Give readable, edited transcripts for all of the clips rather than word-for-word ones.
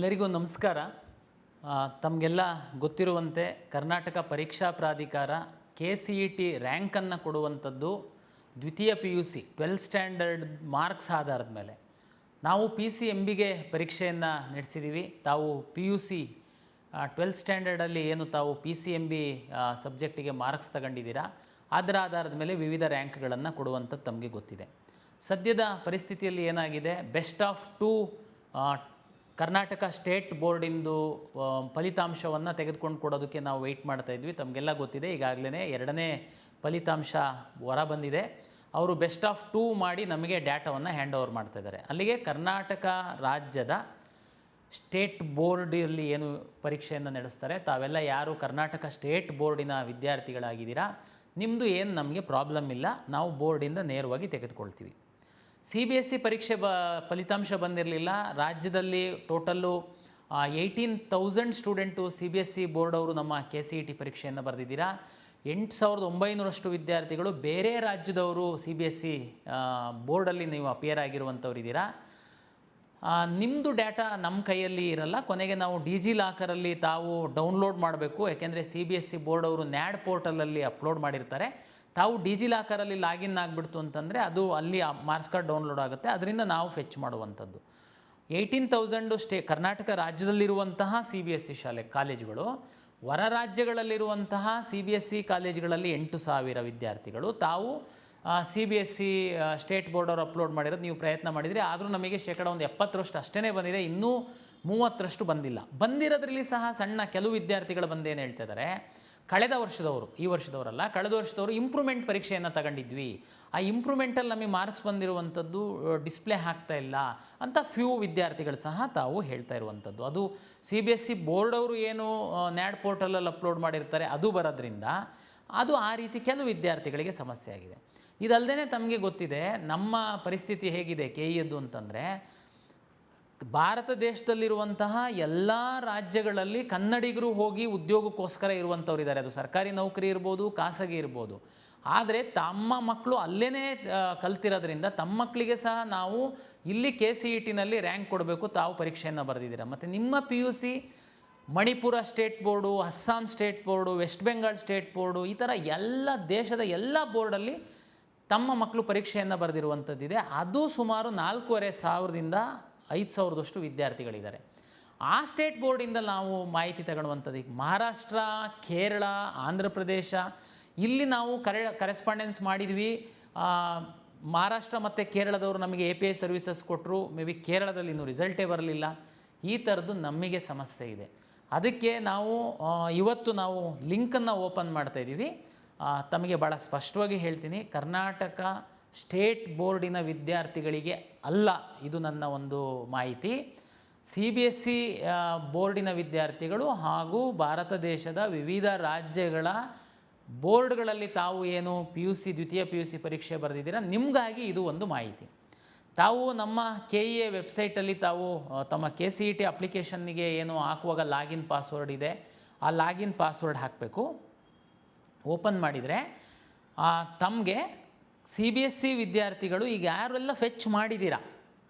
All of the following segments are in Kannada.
ಎಲ್ಲರಿಗೂ ನಮಸ್ಕಾರ. ತಮಗೆಲ್ಲ ಗೊತ್ತಿರುವಂತೆ ಕರ್ನಾಟಕ ಪರೀಕ್ಷಾ ಪ್ರಾಧಿಕಾರ KCET ರ್ಯಾಂಕನ್ನು ಕೊಡುವಂಥದ್ದು ದ್ವಿತೀಯ PUC 12th ಸ್ಟ್ಯಾಂಡರ್ಡ್ ಮಾರ್ಕ್ಸ್ ಆಧಾರದ ಮೇಲೆ. ನಾವು PCMBಗೆ ಪರೀಕ್ಷೆಯನ್ನು ನಡೆಸಿದ್ದೀವಿ. ತಾವು PUC 12th ಸ್ಟ್ಯಾಂಡರ್ಡಲ್ಲಿ ಏನು ತಾವು PCMB ಸಬ್ಜೆಕ್ಟಿಗೆ ಮಾರ್ಕ್ಸ್ ತಗೊಂಡಿದ್ದೀರಾ, ಅದರ ಆಧಾರದ ಮೇಲೆ ವಿವಿಧ ರ್ಯಾಂಕ್ಗಳನ್ನು ಕೊಡುವಂಥದ್ದು ತಮಗೆ ಗೊತ್ತಿದೆ. ಸದ್ಯದ ಪರಿಸ್ಥಿತಿಯಲ್ಲಿ ಏನಾಗಿದೆ, ಬೆಸ್ಟ್ ಆಫ್ 2 ಕರ್ನಾಟಕ ಸ್ಟೇಟ್ ಬೋರ್ಡಿಂದು ಫಲಿತಾಂಶವನ್ನು ತೆಗೆದುಕೊಂಡು ಕೊಡೋದಕ್ಕೆ ನಾವು ವೆಯ್ಟ್ ಮಾಡ್ತಾ ಇದ್ವಿ. ತಮಗೆಲ್ಲ ಗೊತ್ತಿದೆ, ಈಗಾಗಲೇ 2ನೇ ಫಲಿತಾಂಶ ಹೊರ ಬಂದಿದೆ. ಅವರು ಬೆಸ್ಟ್ ಆಫ್ 2 ಮಾಡಿ ನಮಗೆ ಡೇಟಾವನ್ನು ಹ್ಯಾಂಡ್ ಓವರ್ ಮಾಡ್ತಾಯಿದ್ದಾರೆ. ಅಲ್ಲಿಗೆ ಕರ್ನಾಟಕ ರಾಜ್ಯದ ಸ್ಟೇಟ್ ಬೋರ್ಡಲ್ಲಿ ಏನು ಪರೀಕ್ಷೆಯನ್ನು ನಡೆಸ್ತಾರೆ, ತಾವೆಲ್ಲ ಯಾರು ಕರ್ನಾಟಕ ಸ್ಟೇಟ್ ಬೋರ್ಡಿನ ವಿದ್ಯಾರ್ಥಿಗಳಾಗಿದ್ದೀರಾ, ನಿಮ್ಮದು ಏನು ನಮಗೆ ಪ್ರಾಬ್ಲಮ್ ಇಲ್ಲ, ನಾವು ಬೋರ್ಡಿಂದ ನೇರವಾಗಿ ತೆಗೆದುಕೊಳ್ತೀವಿ. CBSE ಪರೀಕ್ಷೆ ಫಲಿತಾಂಶ ಬಂದಿರಲಿಲ್ಲ. ರಾಜ್ಯದಲ್ಲಿ ಟೋಟಲ್ಲು 18,000 ಸ್ಟೂಡೆಂಟು CBSE ಬೋರ್ಡ್ ಅವರು ನಮ್ಮ KCET ಪರೀಕ್ಷೆಯನ್ನು ಬರೆದಿದ್ದೀರಾ. 8,900 ವಿದ್ಯಾರ್ಥಿಗಳು ಬೇರೆ ರಾಜ್ಯದವರು CBSE ಬೋರ್ಡಲ್ಲಿ ನೀವು ಅಪಿಯರ್ ಆಗಿರುವಂಥವ್ರು ಇದ್ದೀರಾ. ನಿಮ್ಮದು ಡೇಟಾ ನಮ್ಮ ಕೈಯಲ್ಲಿ ಇರಲ್ಲ. ಕೊನೆಗೆ ನಾವು ಡಿಜಿಲಾಕರಲ್ಲಿ ತಾವು ಡೌನ್ಲೋಡ್ ಮಾಡಬೇಕು. ಯಾಕೆಂದರೆ CBSE ಬೋರ್ಡ್ ಅವರು NAD ಪೋರ್ಟಲಲ್ಲಿ ಅಪ್ಲೋಡ್ ಮಾಡಿರ್ತಾರೆ. ತಾವು ಡಿಜಿಲಾಕರಲ್ಲಿ ಲಾಗಿನ್ ಆಗಿಬಿಡ್ತು ಅಂತಂದರೆ ಅದು ಅಲ್ಲಿ ಮಾರ್ಕ್ಸ್ ಕಾರ್ಡ್ ಡೌನ್ಲೋಡ್ ಆಗುತ್ತೆ. ಅದರಿಂದ ನಾವು ಫೆಚ್ ಮಾಡುವಂಥದ್ದು. 18,000 ಕರ್ನಾಟಕ ರಾಜ್ಯದಲ್ಲಿರುವಂತಹ CBSE ಕಾಲೇಜುಗಳು, ಹೊರ ರಾಜ್ಯಗಳಲ್ಲಿರುವಂತಹ CBSE ಕಾಲೇಜುಗಳಲ್ಲಿ 8,000 ವಿದ್ಯಾರ್ಥಿಗಳು. ತಾವು CBSE ಸ್ಟೇಟ್ ಬೋರ್ಡ್ ಅವರು ಅಪ್ಲೋಡ್ ಮಾಡಿರೋದು ನೀವು ಪ್ರಯತ್ನ ಮಾಡಿದರೆ, ಆದರೂ ನಮಗೆ ಶೇಕಡ 70% ಅಷ್ಟೇ ಬಂದಿದೆ, ಇನ್ನೂ 30% ಬಂದಿಲ್ಲ. ಬಂದಿರೋದ್ರಲ್ಲಿ ಸಹ ಸಣ್ಣ ಕೆಲವು ವಿದ್ಯಾರ್ಥಿಗಳು ಬಂದೇನು ಹೇಳ್ತಿದ್ದಾರೆ, ಕಳೆದ ವರ್ಷದವರು, ಈ ವರ್ಷದವರಲ್ಲ, ಕಳೆದ ವರ್ಷದವರು ಇಂಪ್ರೂವ್ಮೆಂಟ್ ಪರೀಕ್ಷೆಯನ್ನು ತಗೊಂಡಿದ್ವಿ, ಆ ಇಂಪ್ರೂವ್ಮೆಂಟಲ್ಲಿ ನಮಗೆ ಮಾರ್ಕ್ಸ್ ಬಂದಿರುವಂಥದ್ದು ಡಿಸ್ಪ್ಲೇ ಆಗ್ತಾ ಇಲ್ಲ ಅಂತ ಫ್ಯೂ ವಿದ್ಯಾರ್ಥಿಗಳು ಸಹ ತಾವು ಹೇಳ್ತಾ ಇರುವಂಥದ್ದು. ಅದು CBSE ಬೋರ್ಡ್ ಅವರು ಏನು NAD ಪೋರ್ಟಲಲ್ಲಿ ಅಪ್ಲೋಡ್ ಮಾಡಿರ್ತಾರೆ ಅದು ಬರೋದ್ರಿಂದ ಅದು ಆ ರೀತಿ ಕೆಲವು ವಿದ್ಯಾರ್ಥಿಗಳಿಗೆ ಸಮಸ್ಯೆ ಆಗಿದೆ. ಇದಲ್ಲದೆ ತಮಗೆ ಗೊತ್ತಿದೆ ನಮ್ಮ ಪರಿಸ್ಥಿತಿ ಹೇಗಿದೆ KEಯದ್ದು ಅಂತಂದರೆ, ಭಾರತ ದೇಶದಲ್ಲಿರುವಂತಹ ಎಲ್ಲ ರಾಜ್ಯಗಳಲ್ಲಿ ಕನ್ನಡಿಗರು ಹೋಗಿ ಉದ್ಯೋಗಕ್ಕೋಸ್ಕರ ಇರುವಂಥವ್ರು ಇದ್ದಾರೆ. ಅದು ಸರ್ಕಾರಿ ನೌಕರಿ ಇರ್ಬೋದು, ಖಾಸಗಿ ಇರ್ಬೋದು. ಆದರೆ ತಮ್ಮ ಮಕ್ಕಳು ಅಲ್ಲೇ ಕಲ್ತಿರೋದ್ರಿಂದ ತಮ್ಮ ಮಕ್ಕಳಿಗೆ ಸಹ ನಾವು ಇಲ್ಲಿ KCETನಲ್ಲಿ ರ್ಯಾಂಕ್ ಕೊಡಬೇಕು, ತಾವು ಪರೀಕ್ಷೆಯನ್ನು ಬರೆದಿದ್ದೀರಾ. ಮತ್ತು ನಿಮ್ಮ PUC Manipur state board, Assam state board, West Bengal state board, ಈ ಥರ ಎಲ್ಲ ದೇಶದ ಎಲ್ಲ ಬೋರ್ಡಲ್ಲಿ ತಮ್ಮ ಮಕ್ಕಳು ಪರೀಕ್ಷೆಯನ್ನು ಬರೆದಿರುವಂಥದ್ದಿದೆ. ಅದು ಸುಮಾರು 4,500ದಿಂದ 5,000 ವಿದ್ಯಾರ್ಥಿಗಳಿದ್ದಾರೆ. ಆ ಸ್ಟೇಟ್ ಬೋರ್ಡಿಂದ ನಾವು ಮಾಹಿತಿ ತಗೊಳ್ಳುವಂಥದ್ದು. ಈಗ ಮಹಾರಾಷ್ಟ್ರ, ಕೇರಳ, ಆಂಧ್ರ ಪ್ರದೇಶ ಇಲ್ಲಿ ನಾವು ಕರೆಸ್ಪಾಂಡೆನ್ಸ್ ಮಾಡಿದ್ವಿ. ಮಹಾರಾಷ್ಟ್ರ ಮತ್ತು ಕೇರಳದವರು ನಮಗೆ API ಸರ್ವಿಸಸ್ ಕೊಟ್ಟರು. ಮೇ ಬಿ ಕೇರಳದಲ್ಲಿ ಇನ್ನೂ ರಿಸಲ್ಟೇ ಬರಲಿಲ್ಲ. ಈ ಥರದ್ದು ನಮಗೆ ಸಮಸ್ಯೆ ಇದೆ. ಅದಕ್ಕೆ ನಾವು ಇವತ್ತು ನಾವು ಲಿಂಕನ್ನು ಓಪನ್ ಮಾಡ್ತಾಯಿದ್ದೀವಿ. ತಮಗೆ ಭಾಳ ಸ್ಪಷ್ಟವಾಗಿ ಹೇಳ್ತೀನಿ, ಕರ್ನಾಟಕ ಸ್ಟೇಟ್ ಬೋರ್ಡಿನ ವಿದ್ಯಾರ್ಥಿಗಳಿಗೆ ಅಲ್ಲ ಇದು ನನ್ನ ಒಂದು ಮಾಹಿತಿ. CBSE ಬೋರ್ಡಿನ ವಿದ್ಯಾರ್ಥಿಗಳು ಹಾಗೂ ಭಾರತ ದೇಶದ ವಿವಿಧ ರಾಜ್ಯಗಳ ಬೋರ್ಡ್ಗಳಲ್ಲಿ ತಾವು ಏನು PUC ದ್ವಿತೀಯ PUC ಪರೀಕ್ಷೆ ಬರೆದಿದ್ದೀರಾ, ನಿಮಗಾಗಿ ಇದು ಒಂದು ಮಾಹಿತಿ. ತಾವು ನಮ್ಮ KEA ವೆಬ್ಸೈಟಲ್ಲಿ ತಾವು ತಮ್ಮ KCET ಅಪ್ಲಿಕೇಶನ್ನಿಗೆ ಏನು ಹಾಕುವಾಗ ಲಾಗಿನ್ ಪಾಸ್ವರ್ಡ್ ಇದೆ, ಆ ಲಾಗಿನ್ ಪಾಸ್ವರ್ಡ್ ಹಾಕಬೇಕು. ಓಪನ್ ಮಾಡಿದರೆ ತಮಗೆ CBSE ವಿದ್ಯಾರ್ಥಿಗಳು ಈಗ ಯಾರೆಲ್ಲ ಫೆಚ್ ಮಾಡಿದ್ದೀರಾ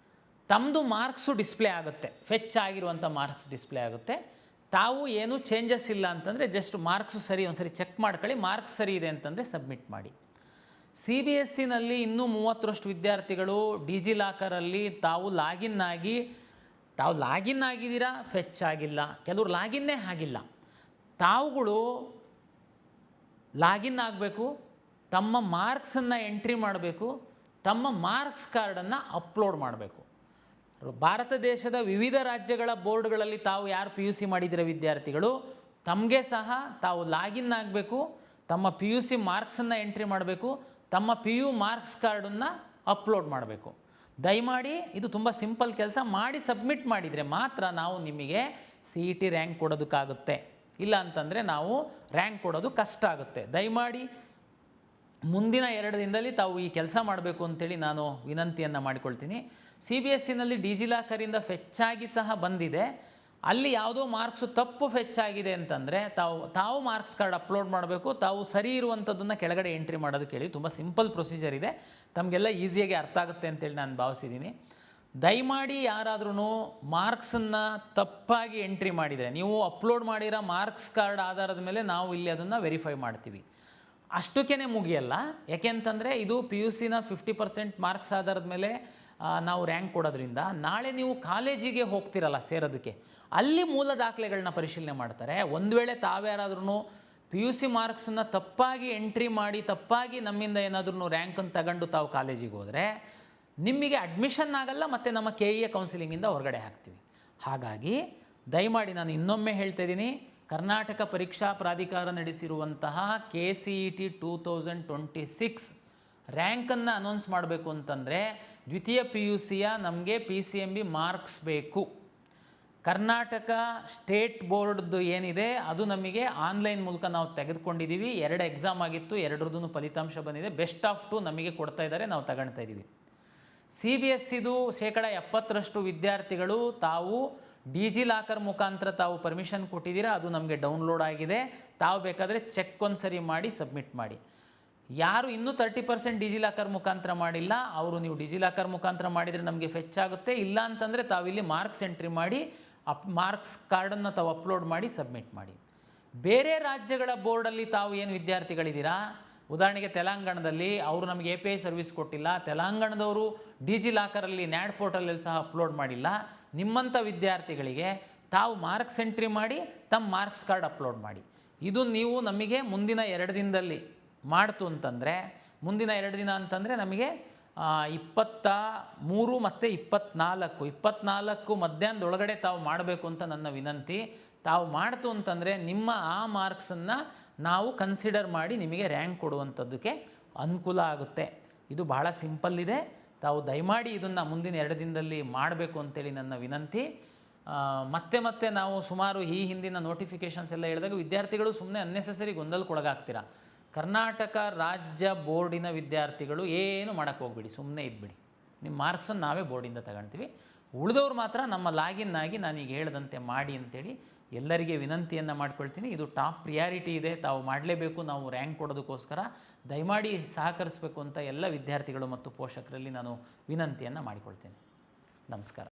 ತಮ್ಮದು ಮಾರ್ಕ್ಸು ಡಿಸ್ಪ್ಲೇ ಆಗುತ್ತೆ, ಫೆಚ್ ಆಗಿರುವಂಥ ಮಾರ್ಕ್ಸ್ ಡಿಸ್ಪ್ಲೇ ಆಗುತ್ತೆ. ತಾವು ಏನೂ ಚೇಂಜಸ್ ಇಲ್ಲ ಅಂತಂದರೆ ಜಸ್ಟ್ ಮಾರ್ಕ್ಸು ಸರಿ ಒಂದು ಸರಿ ಚೆಕ್ ಮಾಡ್ಕೊಳ್ಳಿ, ಮಾರ್ಕ್ಸ್ ಸರಿ ಇದೆ ಅಂತಂದರೆ ಸಬ್ಮಿಟ್ ಮಾಡಿ. CBSEನಲ್ಲಿ ಇನ್ನೂ 30 ವಿದ್ಯಾರ್ಥಿಗಳು ಡಿಜಿಲಾಕರಲ್ಲಿ ತಾವು ಲಾಗಿನ್ ಆಗಿದ್ದೀರಾ, ಫೆಚ್ ಆಗಿಲ್ಲ. ಕೆಲವರು ಲಾಗಿನ್ನೇ ಆಗಿಲ್ಲ. ತಾವುಗಳು ಲಾಗಿನ್ ಆಗಬೇಕು, ತಮ್ಮ ಮಾರ್ಕ್ಸನ್ನು ಎಂಟ್ರಿ ಮಾಡಬೇಕು, ತಮ್ಮ ಮಾರ್ಕ್ಸ್ ಕಾರ್ಡನ್ನು ಅಪ್ಲೋಡ್ ಮಾಡಬೇಕು. ಭಾರತ ದೇಶದ ವಿವಿಧ ರಾಜ್ಯಗಳ ಬೋರ್ಡ್ಗಳಲ್ಲಿ ತಾವು ಯಾರು PUC ಮಾಡಿದಿರೋ ವಿದ್ಯಾರ್ಥಿಗಳು ತಮಗೆ ಸಹ ತಾವು ಲಾಗಿನ್ ಆಗಬೇಕು, ತಮ್ಮ PUC ಮಾರ್ಕ್ಸನ್ನು ಎಂಟ್ರಿ ಮಾಡಬೇಕು, ತಮ್ಮ PU ಮಾರ್ಕ್ಸ್ ಕಾರ್ಡನ್ನು ಅಪ್ಲೋಡ್ ಮಾಡಬೇಕು. ದಯಮಾಡಿ ಇದು ತುಂಬ ಸಿಂಪಲ್ ಕೆಲಸ. ಮಾಡಿ ಸಬ್ಮಿಟ್ ಮಾಡಿದರೆ ಮಾತ್ರ ನಾವು ನಿಮಗೆ CET ರ್ಯಾಂಕ್ ಕೊಡೋದಕ್ಕಾಗುತ್ತೆ. ಇಲ್ಲ ಅಂತಂದರೆ ನಾವು ರ್ಯಾಂಕ್ ಕೊಡೋದು ಕಷ್ಟ ಆಗುತ್ತೆ. ದಯಮಾಡಿ ಮುಂದಿನ 2 ದಿನದಲ್ಲಿ ತಾವು ಈ ಕೆಲಸ ಮಾಡಬೇಕು ಅಂತೇಳಿ ನಾನು ವಿನಂತಿಯನ್ನು ಮಾಡಿಕೊಳ್ತೀನಿ. CBSEನಲ್ಲಿ ಡಿಜಿಲಾಕರಿಂದ ಫೆಚ್ಚಾಗಿ ಸಹ ಬಂದಿದೆ. ಅಲ್ಲಿ ಯಾವುದೋ ಮಾರ್ಕ್ಸು ತಪ್ಪು ಫೆಚ್ಚಾಗಿದೆ ಅಂತಂದರೆ ತಾವು ಮಾರ್ಕ್ಸ್ ಕಾರ್ಡ್ ಅಪ್ಲೋಡ್ ಮಾಡಬೇಕು. ತಾವು ಸರಿ ಇರುವಂಥದ್ದನ್ನು ಕೆಳಗಡೆ ಎಂಟ್ರಿ ಮಾಡೋದಕ್ಕೆ ಹೇಳಿ. ತುಂಬ ಸಿಂಪಲ್ ಪ್ರೊಸೀಜರ್ ಇದೆ, ತಮಗೆಲ್ಲ ಈಸಿಯಾಗಿ ಅರ್ಥ ಆಗುತ್ತೆ ಅಂತೇಳಿ ನಾನು ಭಾವಿಸಿದ್ದೀನಿ. ದಯಮಾಡಿ ಯಾರಾದ್ರೂ ಮಾರ್ಕ್ಸನ್ನು ತಪ್ಪಾಗಿ ಎಂಟ್ರಿ ಮಾಡಿದರೆ, ನೀವು ಅಪ್ಲೋಡ್ ಮಾಡಿರೋ ಮಾರ್ಕ್ಸ್ ಕಾರ್ಡ್ ಆಧಾರದ ಮೇಲೆ ನಾವು ಇಲ್ಲಿ ಅದನ್ನು ವೆರಿಫೈ ಮಾಡ್ತೀವಿ. ಅಷ್ಟಕ್ಕೇ ಮುಗಿಯಲ್ಲ. ಯಾಕೆಂತಂದರೆ ಇದು ಪಿ ಯು ಸಿನ 50% ಮಾರ್ಕ್ಸ್ ಆಧಾರದ ಮೇಲೆ ನಾವು ರ್ಯಾಂಕ್ ಕೊಡೋದ್ರಿಂದ ನಾಳೆ ನೀವು ಕಾಲೇಜಿಗೆ ಹೋಗ್ತಿರಲ್ಲ ಸೇರೋದಕ್ಕೆ, ಅಲ್ಲಿ ಮೂಲ ದಾಖಲೆಗಳನ್ನ ಪರಿಶೀಲನೆ ಮಾಡ್ತಾರೆ. ಒಂದು ವೇಳೆ ತಾವ್ಯಾರಾದ್ರೂ ಪಿ ಯು ಸಿ ಮಾರ್ಕ್ಸನ್ನು ತಪ್ಪಾಗಿ ಎಂಟ್ರಿ ಮಾಡಿ ತಪ್ಪಾಗಿ ನಮ್ಮಿಂದ ಏನಾದ್ರೂ ರ್ಯಾಂಕನ್ನು ತಗೊಂಡು ತಾವು ಕಾಲೇಜಿಗೆ ಹೋದರೆ ನಿಮಗೆ ಅಡ್ಮಿಷನ್ ಆಗಲ್ಲ ಮತ್ತು ನಮ್ಮ ಕೆ ಇ ಎ ಕೌನ್ಸಿಲಿಂಗಿಂದ ಹೊರಗಡೆ ಹಾಕ್ತೀವಿ. ಹಾಗಾಗಿ ದಯಮಾಡಿ ನಾನು ಇನ್ನೊಮ್ಮೆ ಹೇಳ್ತಾ ಇದ್ದೀನಿ, ಕರ್ನಾಟಕ ಪರೀಕ್ಷಾ ಪ್ರಾಧಿಕಾರ ನಡೆಸಿರುವಂತಹ KCET 2026 ರ್ಯಾಂಕನ್ನು ಅನೌನ್ಸ್ ಮಾಡಬೇಕು ಅಂತಂದರೆ ದ್ವಿತೀಯ ಪಿ ಯು ಸಿಯ ನಮಗೆ PCMB ಮಾರ್ಕ್ಸ್ ಬೇಕು. ಕರ್ನಾಟಕ ಸ್ಟೇಟ್ ಬೋರ್ಡ್ದು ಏನಿದೆ ಅದು ನಮಗೆ ಆನ್ಲೈನ್ ಮೂಲಕ ನಾವು ತೆಗೆದುಕೊಂಡಿದ್ದೀವಿ. 2 ಎಕ್ಸಾಮ್ ಆಗಿತ್ತು, 2ರದ್ದು ಫಲಿತಾಂಶ ಬಂದಿದೆ. ಬೆಸ್ಟ್ ಆಫ್ 2 ನಮಗೆ ಕೊಡ್ತಾ ಇದ್ದಾರೆ, ನಾವು ತಗೊಳ್ತಾ ಇದ್ದೀವಿ. CBSEದು 70% ವಿದ್ಯಾರ್ಥಿಗಳು ತಾವು ಡಿಜಿಲಾಕರ್ ಮುಖಾಂತರ ತಾವು ಪರ್ಮಿಷನ್ ಕೊಟ್ಟಿದ್ದೀರಾ, ಅದು ನಮಗೆ ಡೌನ್ಲೋಡ್ ಆಗಿದೆ. ತಾವು ಬೇಕಾದರೆ ಚೆಕ್ ಒಂದು ಸರಿ ಮಾಡಿ ಸಬ್ಮಿಟ್ ಮಾಡಿ. ಯಾರು ಇನ್ನೂ 30% ಡಿಜಿಲಾಕರ್ ಮುಖಾಂತರ ಮಾಡಿಲ್ಲ ಅವರು ನೀವು ಡಿಜಿಲಾಕರ್ ಮುಖಾಂತರ ಮಾಡಿದರೆ ನಮಗೆ ಫೆಚ್ ಆಗುತ್ತೆ. ಇಲ್ಲ ಅಂತಂದರೆ ತಾವಿಲ್ಲಿ ಮಾರ್ಕ್ಸ್ ಎಂಟ್ರಿ ಮಾಡಿ ಮಾರ್ಕ್ಸ್ ಕಾರ್ಡನ್ನು ತಾವು ಅಪ್ಲೋಡ್ ಮಾಡಿ ಸಬ್ಮಿಟ್ ಮಾಡಿ. ಬೇರೆ ರಾಜ್ಯಗಳ ಬೋರ್ಡಲ್ಲಿ ತಾವು ಏನು ವಿದ್ಯಾರ್ಥಿಗಳಿದ್ದೀರಾ, ಉದಾಹರಣೆಗೆ ತೆಲಂಗಾಣದಲ್ಲಿ ಅವರು ನಮಗೆ API ಸರ್ವಿಸ್ ಕೊಟ್ಟಿಲ್ಲ, ತೆಲಂಗಾಣದವರು ಡಿಜಿಲಾಕರಲ್ಲಿ ನ್ಯಾಡ್ ಪೋರ್ಟಲಲ್ಲಿ ಸಹ ಅಪ್ಲೋಡ್ ಮಾಡಿಲ್ಲ. ನಿಮ್ಮಂಥ ವಿದ್ಯಾರ್ಥಿಗಳಿಗೆ ತಾವು ಮಾರ್ಕ್ಸ್ ಎಂಟ್ರಿ ಮಾಡಿ ತಮ್ಮ ಮಾರ್ಕ್ಸ್ ಕಾರ್ಡ್ ಅಪ್ಲೋಡ್ ಮಾಡಿ. ಇದು ನೀವು ನಮಗೆ ಮುಂದಿನ 2 ದಿನದಲ್ಲಿ ಮಾಡ್ತು ಅಂತಂದರೆ, ಮುಂದಿನ 2 ದಿನ ಅಂತಂದರೆ ನಮಗೆ 23 ಮತ್ತು 24 ಮಧ್ಯಾಹ್ನದೊಳಗಡೆ ತಾವು ಮಾಡಬೇಕು ಅಂತ ನನ್ನ ವಿನಂತಿ. ತಾವು ಮಾಡ್ತು ಅಂತಂದರೆ ನಿಮ್ಮ ಆ ಮಾರ್ಕ್ಸನ್ನು ನಾವು ಕನ್ಸಿಡರ್ ಮಾಡಿ ನಿಮಗೆ ರ್ಯಾಂಕ್ ಕೊಡುವಂಥದ್ದಕ್ಕೆ ಅನುಕೂಲ ಆಗುತ್ತೆ. ಇದು ಬಹಳ ಸಿಂಪಲ್ ಇದೆ. ತಾವು ದಯಮಾಡಿ ಇದನ್ನು ಮುಂದಿನ 2 ದಿನದಲ್ಲಿ ಮಾಡಬೇಕು ಅಂತೇಳಿ ನನ್ನ ವಿನಂತಿ. ಮತ್ತೆ ನಾವು ಸುಮಾರು ಈ ಹಿಂದಿನ ನೋಟಿಫಿಕೇಷನ್ಸ್ ಎಲ್ಲ ಹೇಳಿದಾಗ ವಿದ್ಯಾರ್ಥಿಗಳು ಸುಮ್ಮನೆ ಅನ್ನೆಸೆಸರಿ ಗೊಂದಲಕ್ಕೊಳಗಾಗ್ತೀರಾ. ಕರ್ನಾಟಕ ರಾಜ್ಯ ಬೋರ್ಡಿನ ವಿದ್ಯಾರ್ಥಿಗಳು ಏನು ಮಾಡೋಕ್ಕೆ ಹೋಗ್ಬಿಡಿ, ಸುಮ್ಮನೆ ಇದ್ಬಿಡಿ. ನಿಮ್ಮ ಮಾರ್ಕ್ಸನ್ನು ನಾವೇ ಬೋರ್ಡಿಂದ ತಗೊಳ್ತೀವಿ. ಉಳಿದವ್ರು ಮಾತ್ರ ನಮ್ಮ ಲಾಗಿನ್ ಆಗಿ ನಾನೀಗ ಹೇಳಿದಂತೆ ಮಾಡಿ ಅಂತೇಳಿ ಎಲ್ಲರಿಗೆ ವಿನಂತಿಯನ್ನು ಮಾಡ್ಕೊಳ್ತೀನಿ. ಇದು ಟಾಪ್ ಪ್ರಿಯಾರಿಟಿ ಇದೆ, ತಾವು ಮಾಡಲೇಬೇಕು. ನಾವು ರ್ಯಾಂಕ್ ಕೊಡೋದಕ್ಕೋಸ್ಕರ ದಯಮಾಡಿ ಸಹಕರಿಸಬೇಕು ಅಂತ ಎಲ್ಲ ವಿದ್ಯಾರ್ಥಿಗಳು ಮತ್ತು ಪೋಷಕರಲ್ಲಿ ನಾನು ವಿನಂತಿಯನ್ನು ಮಾಡಿಕೊಳ್ತೇನೆ. ನಮಸ್ಕಾರ.